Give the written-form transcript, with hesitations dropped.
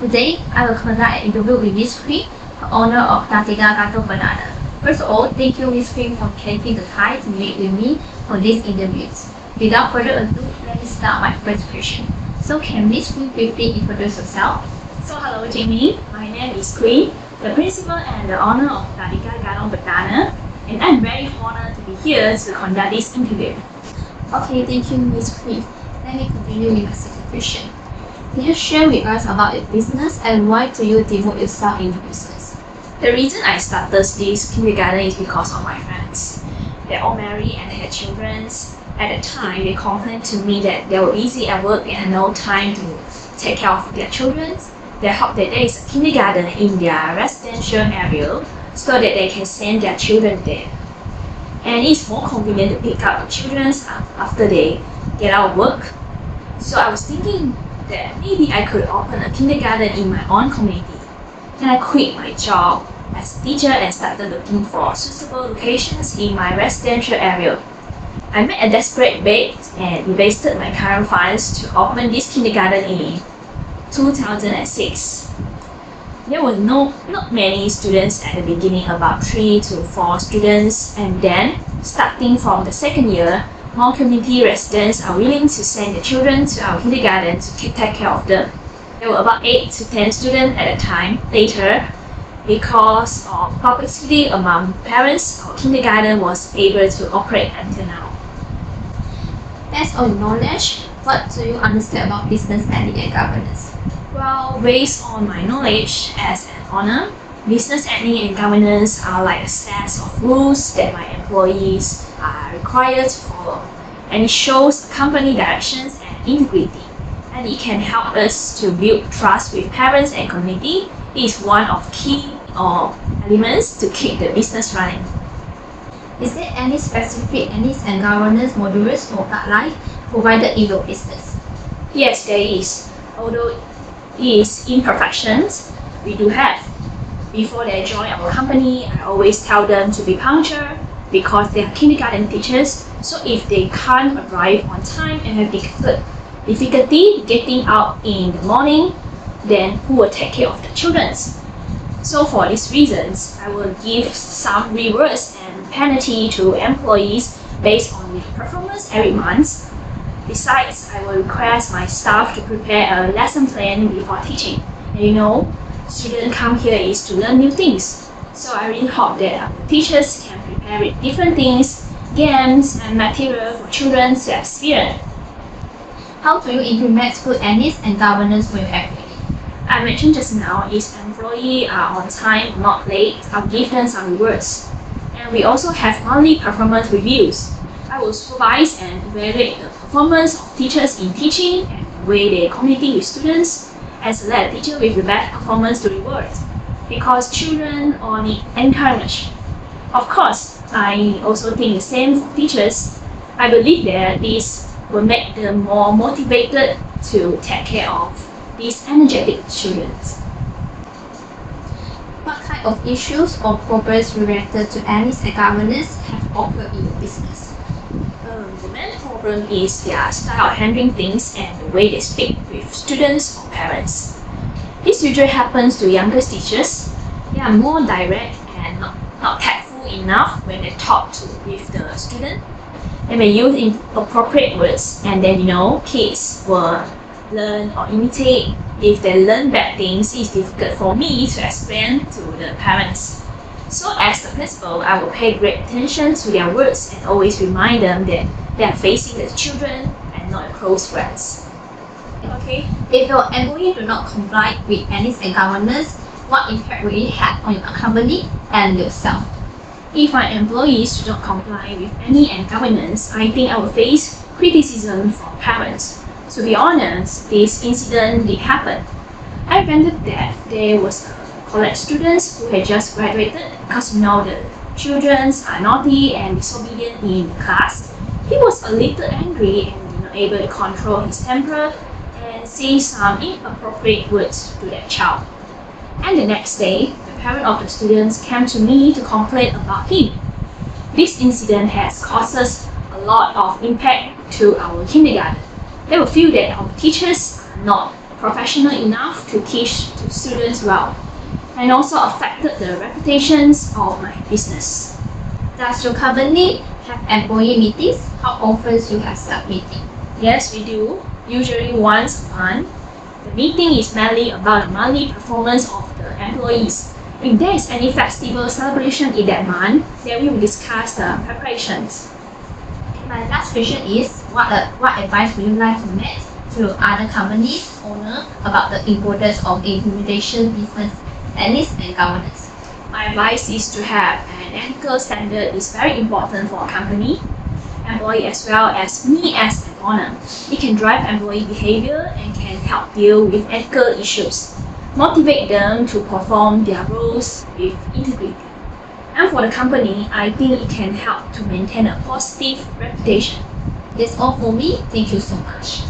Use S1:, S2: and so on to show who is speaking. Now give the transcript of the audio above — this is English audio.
S1: Today, I will conduct an interview with Miss Queen, the owner of Tadika Gadong Perdana. First of all, thank you Miss Queen for taking the time to meet with me for this interview. Without further ado, let me start my first question. So can Miss Queen briefly introduce herself?
S2: So hello Ching Min, my name is Queen, the principal and the owner of Tadika Gadong Perdana, and I'm very honored to be here to conduct this interview.
S1: Okay, thank you Miss Queen. Let me continue with my second question. Can you share with us about your business and why do you devote yourself into business?
S2: The reason I started this kindergarten is because of my friends. They're all married and they had children. At the time, they complained to me that they were busy at work and had no time to take care of their children. They hope that there is a kindergarten in their residential area so that they can send their children there. And it's more convenient to pick up the children after they get out of work. So I was thinking that maybe I could open a kindergarten in my own community. Then I quit my job as a teacher and started looking for suitable locations in my residential area. I made a desperate bet and invested my current funds to open this kindergarten in 2006. There were not many students at the beginning, about 3 to 4 students, and then starting from the second year, more community residents are willing to send their children to our kindergarten to take care of them. There were about 8 to 10 students at a time. Later, because of publicity among parents, our kindergarten was able to operate until now.
S1: Based on knowledge, what do you understand about business ethics and governance?
S2: Well, based on my knowledge as an owner, business ethics and governance are like a set of rules that my employees are required to follow, and it shows company directions and integrity, and it can help us to build trust with parents and community. It is one of key elements to keep the business running.
S1: Is there any specific ethics and governance modules or guidelines provided in your business?
S2: Yes, there is. Although it is imperfections, we do have. Before they join our company, I always tell them to be punctual because they are kindergarten teachers. So if they can't arrive on time and have difficulty getting out in the morning, then who will take care of the children? So for these reasons, I will give some rewards and penalty to employees based on their performance every month. Besides, I will request my staff to prepare a lesson plan before teaching. And students come here is to learn new things. So I really hope that our teachers can prepare with different things, games and material for children to experience.
S1: How do you implement good ethics and governance for your activity?
S2: I mentioned just now, if employees are on time, not late, I'll give them some rewards. And we also have monthly performance reviews. I will supervise and evaluate the performance of teachers in teaching and the way they communicate with students, and select a teacher with the best performance to reward. Because children all need encouragement. Of course, I also think the same for teachers. I believe that this will make them more motivated to take care of these energetic children.
S1: What kind of issues or problems related to ethics and governance have occurred in your business?
S2: The main problem is their style of handling things and the way they speak with students or parents. This usually happens to younger teachers. They are more direct and not tactful enough when they talk with the student. They may use inappropriate words, and then kids will learn or imitate. If they learn bad things, it's difficult for me to explain to the parents. So as the principal, I will pay great attention to their words and always remind them that they are facing the children and not close friends. Okay.
S1: If your employees do not comply with ethics and governance, what impact will it have on your company and yourself?
S2: If my employees do not comply with any governance, I think I will face criticism from parents. To be honest, this incident did happen. I remember that there was college students who had just graduated because the children are naughty and disobedient in class. He was a little angry and not able to control his temper and say some inappropriate words to that child. And the next day, the parent of the students came to me to complain about him. This incident has caused us a lot of impact to our kindergarten. They will feel that our teachers are not professional enough to teach to students well, and also affected the reputations of my business.
S1: Does your company have employee meetings? How often you have such meeting?
S2: Yes, we do, usually once a month. The meeting is mainly about the monthly performance of the employees. If there is any festival celebration in that month, then we will discuss the preparations.
S1: My last question is, what advice would you like to make to other companies owner about the importance of implementation business ethics and governance?
S2: My advice is to have an ethical standard is very important for a company, employee as well as me as an owner. It can drive employee behavior and can help deal with ethical issues, motivate them to perform their roles with integrity. And for the company, I think it can help to maintain a positive reputation.
S1: That's all for me. Thank you so much.